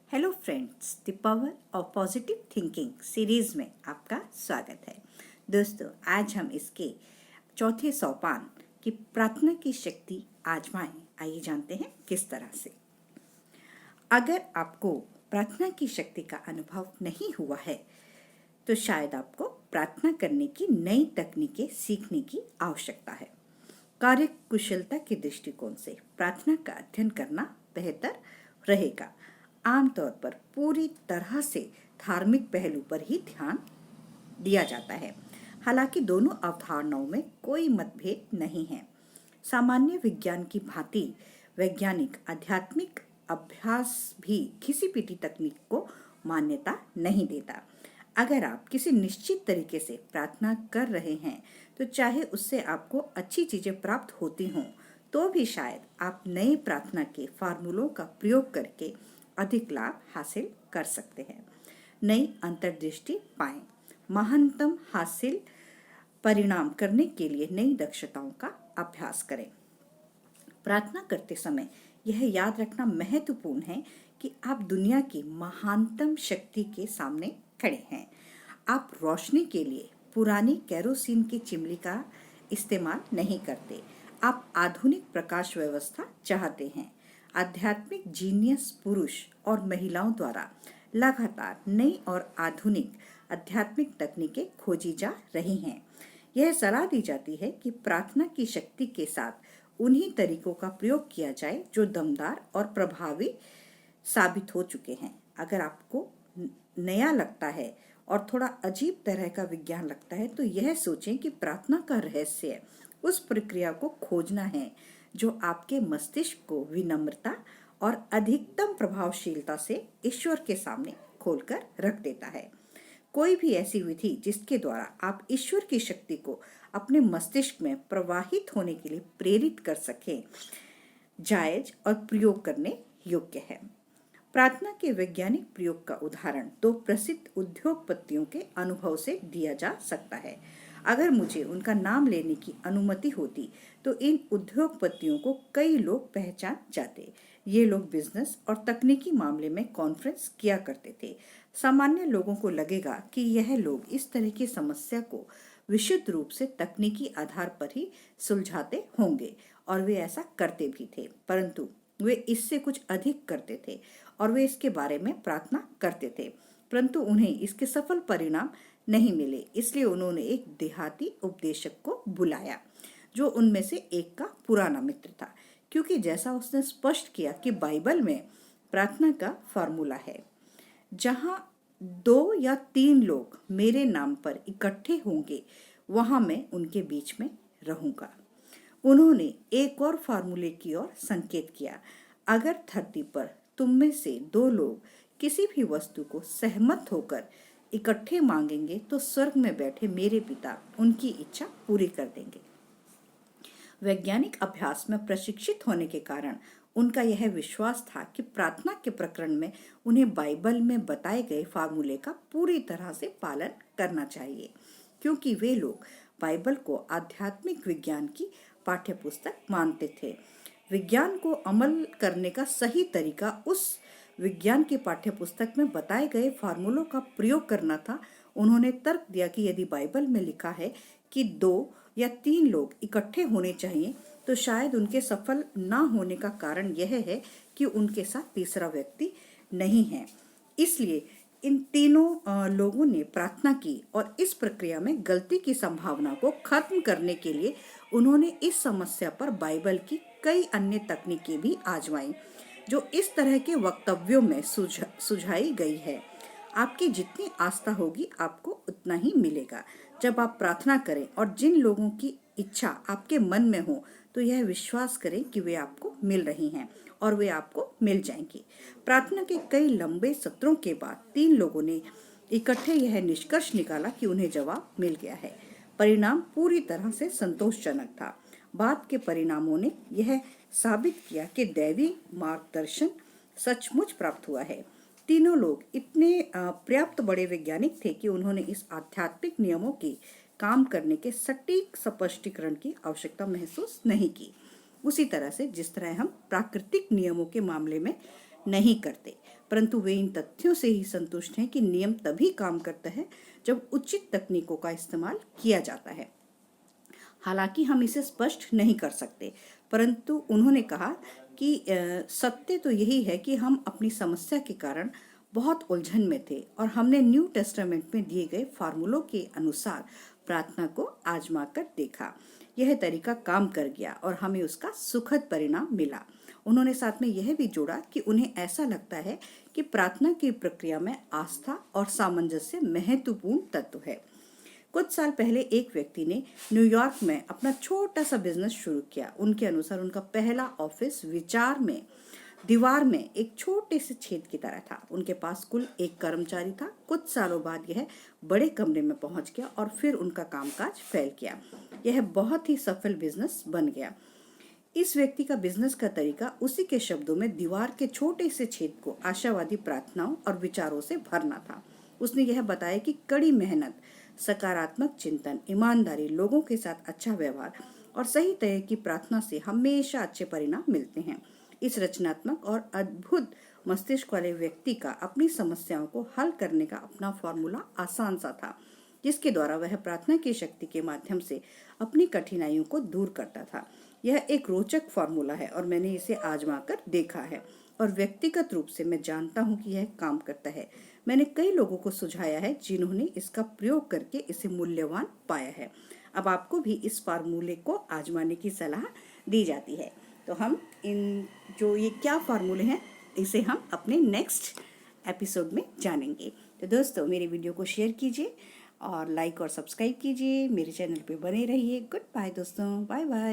Hello friends, the power of positive thinking series में आपका स्वागत है। दोस्तों, आज हम इसके चौथे सोपान की प्रार्थना की शक्ति आजमाएं। आइए जानते हैं किस तरह से। अगर आपको प्रार्थना की शक्ति का अनुभव नहीं हुआ है तो शायद आपको प्रार्थना करने की नई तकनीकें सीखने की आवश्यकता है। कार्यकुशलता के दृष्टिकोण से प्रार्थना का अध्ययन करना बेहतर रहेगा। आमतौर पर पूरी तरह से धार्मिक पहलू पर ही ध्यान दिया जाता है। हालांकि दोनों अवधारणाओं में कोई मतभेद नहीं है। सामान्य विज्ञान की भांति वैज्ञानिक आध्यात्मिक अभ्यास भी घिसी-पिटी तकनीक को मान्यता नहीं देता। अगर आप किसी निश्चित तरीके से प्रार्थना कर रहे हैं तो चाहे उससे आपको अच्छी चीजें प्राप्त होती हों तो भी शायद आप नए प्रार्थना के फार्मूलों का प्रयोग करके अधिक लाभ हासिल कर सकते हैं। नई अंतर्दृष्टि पाएं। महानतम हासिल परिणाम करने के लिए नई दक्षताओं का अभ्यास करें। प्रार्थना करते समय यह याद रखना महत्वपूर्ण है कि आप दुनिया की महानतम शक्ति के सामने खड़े हैं। आप रोशनी के लिए पुरानी केरोसिन की चिमनी का इस्तेमाल नहीं करते। आप आधुनिक प्रकाश व्यवस्था चाहते हैं। आध्यात्मिक जीनियस पुरुष और महिलाओं द्वारा लगातार नई और आधुनिक आध्यात्मिक तकनीकें खोजी जा रही हैं। यह सलाह दी जाती है कि प्रार्थना की शक्ति के साथ उन्हीं तरीकों का प्रयोग किया जाए जो दमदार और प्रभावी साबित हो चुके हैं। अगर आपको नया लगता है और थोड़ा अजीब तरह का विज्ञान लगता है तो यह सोचें कि प्रार्थना का रहस्य उस प्रक्रिया को खोजना है जो आपके मस्तिष्क को विनम्रता और अधिकतम प्रभावशीलता से ईश्वर के सामने खोलकर रख देता है। कोई भी ऐसी विधि जिसके द्वारा आप ईश्वर की शक्ति को अपने मस्तिष्क में प्रवाहित होने के लिए प्रेरित कर सकें, जायज और प्रयोग करने योग्य है। प्रार्थना के वैज्ञानिक प्रयोग का उदाहरण दो प्रसिद्ध उद्योगपतियों के अनुभव से दिया जा सकता है। अगर मुझे उनका नाम लेने की अनुमति होती तो इन उद्योगपतियों को कई लोग पहचान जाते। ये लोग बिजनेस और तकनीकी मामले में कॉन्फ्रेंस किया करते थे। सामान्य लोगों को लगेगा कि यह लोग इस तरह की समस्या को विशुद्ध रूप से तकनीकी आधार पर ही सुलझाते होंगे और वे ऐसा करते भी थे, परंतु वे इससे कुछ अधिक करते थे और वे इसके बारे में प्रार्थना करते थे, परंतु उन्हें इसके सफल परिणाम नहीं मिले। इसलिए उन्होंने एक देहाती उपदेशक को बुलाया जो उनमें से एक का पुराना मित्र था, क्योंकि जैसा उसने स्पष्ट किया कि बाइबल में प्रार्थना का फॉर्मूला है, जहां 2 या 3 लोग मेरे नाम पर इकट्ठे होंगे वहां मैं उनके बीच में रहूंगा। उन्होंने एक और फार्मूले की ओर संकेत किया। अगर धरती पर तुम में से 2 लोग किसी भी वस्तु को सहमत होकर इकट्ठे मांगेंगे तो स्वर्ग में बैठे मेरे पिता उनकी इच्छा पूरी कर देंगे। वैज्ञानिक अभ्यास में प्रशिक्षित होने के कारण उनका यह विश्वास था कि प्रार्थना के प्रकरण में उन्हें बाइबल में बताए गए फार्मूले का पूरी तरह से पालन करना चाहिए, क्योंकि वे लोग बाइबल को आध्यात्मिक विज्ञान की पाठ्यपुस्तक मानते थे। विज्ञान को अमल करने का सही तरीका उस विज्ञान की पाठ्यपुस्तक में बताए गए फार्मूलों का प्रयोग करना था। उन्होंने तर्क दिया कि यदि बाइबल में लिखा है कि 2 या 3 लोग इकट्ठे होने चाहिए तो शायद उनके सफल ना होने का कारण यह है कि उनके साथ तीसरा व्यक्ति नहीं है। इसलिए इन तीनों लोगों ने प्रार्थना की और इस प्रक्रिया में गलती की संभावना को खत्म करने के लिए उन्होंने इस समस्या पर बाइबल की कई अन्य तकनीकें भी आजमाई जो इस तरह के वक्तव्यों में सुझाई गई है। आपकी जितनी आस्था होगी आपको उतना ही मिलेगा। जब आप प्रार्थना करें और जिन लोगों की इच्छा आपके मन में हो तो यह विश्वास करें कि वे आपको मिल रही हैं और वे आपको मिल जाएंगी। प्रार्थना के कई लंबे सत्रों के बाद 3 लोगों ने इकट्ठे यह निष्कर्ष निकाला कि उन्हें जवाब मिल गया है। परिणाम पूरी तरह से संतोषजनक था। बाद के परिणामों ने यह साबित किया कि दैवी मार्गदर्शन सचमुच प्राप्त हुआ है। तीनों लोग इतने पर्याप्त बड़े वैज्ञानिक थे कि उन्होंने इस आध्यात्मिक नियमों के काम करने के सटीक स्पष्टीकरण की आवश्यकता महसूस नहीं की, उसी तरह से जिस तरह हम प्राकृतिक नियमों के मामले में नहीं करते। परंतु वे इन तथ्यों से ही संतुष्ट हैं कि नियम तभी काम करता है जब उचित तकनीकों का इस्तेमाल किया जाता है। हालांकि हम इसे स्पष्ट नहीं कर सकते, परंतु उन्होंने कहा कि सत्य तो यही है कि हम अपनी समस्या के कारण बहुत उलझन में थे और हमने न्यू टेस्टामेंट में दिए गए फार्मूलों के अनुसार प्रार्थना को आजमा कर देखा। यह तरीका काम कर गया और हमें उसका सुखद परिणाम मिला। उन्होंने साथ में यह भी जोड़ा कि उन्हें ऐसा लगता है कि प्रार्थना की प्रक्रिया में आस्था और सामंजस्य महत्वपूर्ण तत्व है। कुछ साल पहले एक व्यक्ति ने न्यूयॉर्क में अपना छोटा सा बिजनेस शुरू किया। उनके अनुसार उनका पहला ऑफिस दीवार में एक छोटे से छेद की तरह था। उनके पास कुल 1 कर्मचारी था। कुछ सालों बाद यह बड़े कमरे में पहुंच गया और फिर उनका कामकाज फैल गया। यह बहुत ही सफल बिजनेस बन गया। इस व्यक्ति का बिजनेस का तरीका उसी के शब्दों में दीवार के छोटे से छेद को आशावादी प्रार्थनाओं और विचारों से भरना था। उसने यह बताया कि कड़ी मेहनत, सकारात्मक चिंतन, ईमानदारी, लोगों के साथ अच्छा व्यवहार और सही तरह की प्रार्थना से हमेशा अच्छे परिणाम मिलते हैं। इस रचनात्मक और अद्भुत मस्तिष्क वाले व्यक्ति का अपनी समस्याओं को हल करने का अपना फॉर्मूला आसान सा था, जिसके द्वारा वह प्रार्थना की शक्ति के माध्यम से अपनी कठिनाइयों को दूर करता था। यह एक रोचक फॉर्मूला है और मैंने इसे आजमा कर देखा है और व्यक्तिगत रूप से मैं जानता हूँ कि यह काम करता है। मैंने कई लोगों को सुझाया है जिन्होंने इसका प्रयोग करके इसे मूल्यवान पाया है। अब आपको भी इस फार्मूले को आजमाने की सलाह दी जाती है। तो हम जो ये क्या फार्मूले हैं इसे हम अपने नेक्स्ट एपिसोड में जानेंगे। तो दोस्तों, मेरे वीडियो को शेयर कीजिए और लाइक और सब्सक्राइब कीजिए। मेरे चैनल पे बने रहिए। गुड बाय दोस्तों, बाय बाय।